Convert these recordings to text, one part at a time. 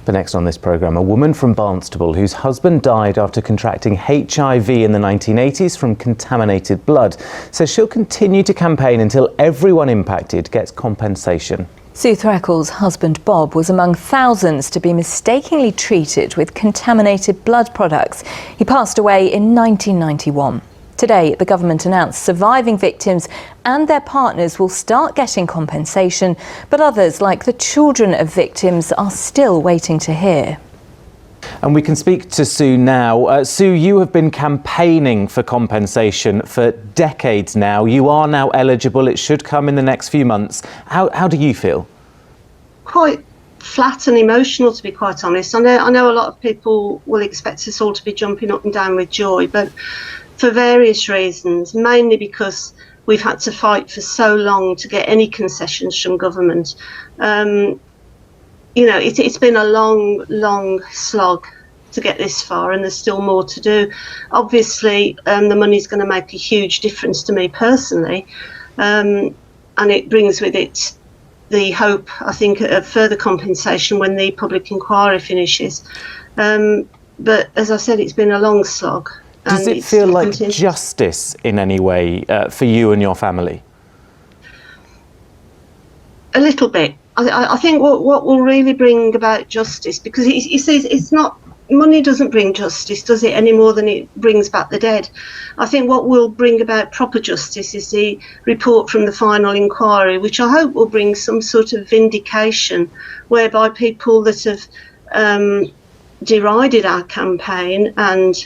But next on this programme, a woman from Barnstaple whose husband died after contracting HIV in the 1980s from contaminated blood says she'll continue to campaign until everyone impacted gets compensation. Sue Threakall's husband Bob was among thousands to be mistakenly treated with contaminated blood products. He passed away in 1991. Today, the government announced surviving victims and their partners will start getting compensation, but others, like the children of victims, are still waiting to hear. And we can speak to Sue now. Sue, you have been campaigning for compensation for decades now. You are now eligible. It should come in the next few months. How do you feel? Quite flat and emotional, to be quite honest. I know a lot of people will expect us all to be jumping up and down with joy, but for various reasons, mainly because we've had to fight for so long to get any concessions from government. You know, it's been a long slog to get this far, and there's still more to do. Obviously, the money's going to make a huge difference to me personally, and it brings with it the hope, I think, of further compensation when the public inquiry finishes. But as I said, it's been a long slog. Does it feel like justice in any way for you and your family? A little bit. I think what will really bring about justice, because he says it's not, money doesn't bring justice, does it, any more than it brings back the dead. I think what will bring about proper justice is the report from the final inquiry, which I hope will bring some sort of vindication, whereby people that have derided our campaign and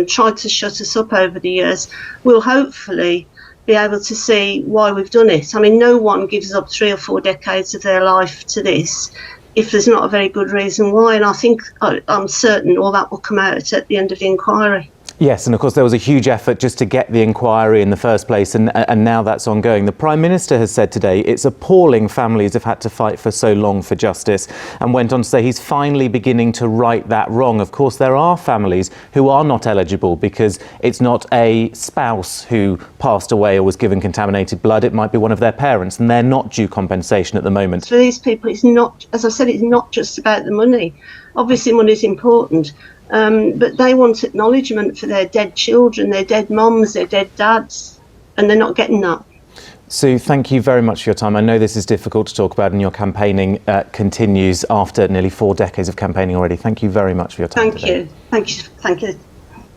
tried to shut us up over the years will hopefully be able to see why we've done it. I mean, no one gives up 3 or 4 decades of their life to this if there's not a very good reason why, and I think I'm certain all that will come out at the end of the inquiry. Yes, and of course there was a huge effort just to get the inquiry in the first place, and now that's ongoing. The Prime Minister has said today it's appalling families have had to fight for so long for justice, and went on to say he's finally beginning to right that wrong. Of course, there are families who are not eligible because it's not a spouse who passed away or was given contaminated blood. It might be one of their parents, and they're not due compensation at the moment. For these people, it's not, as I said, it's not just about the money. Obviously, money is important. But they want acknowledgement for their dead children, their dead mums, their dead dads, and they're not getting that. Sue, thank you very much for your time. I know this is difficult to talk about, and your campaigning continues after nearly 4 decades of campaigning already. Thank you very much for your time today. Thank you.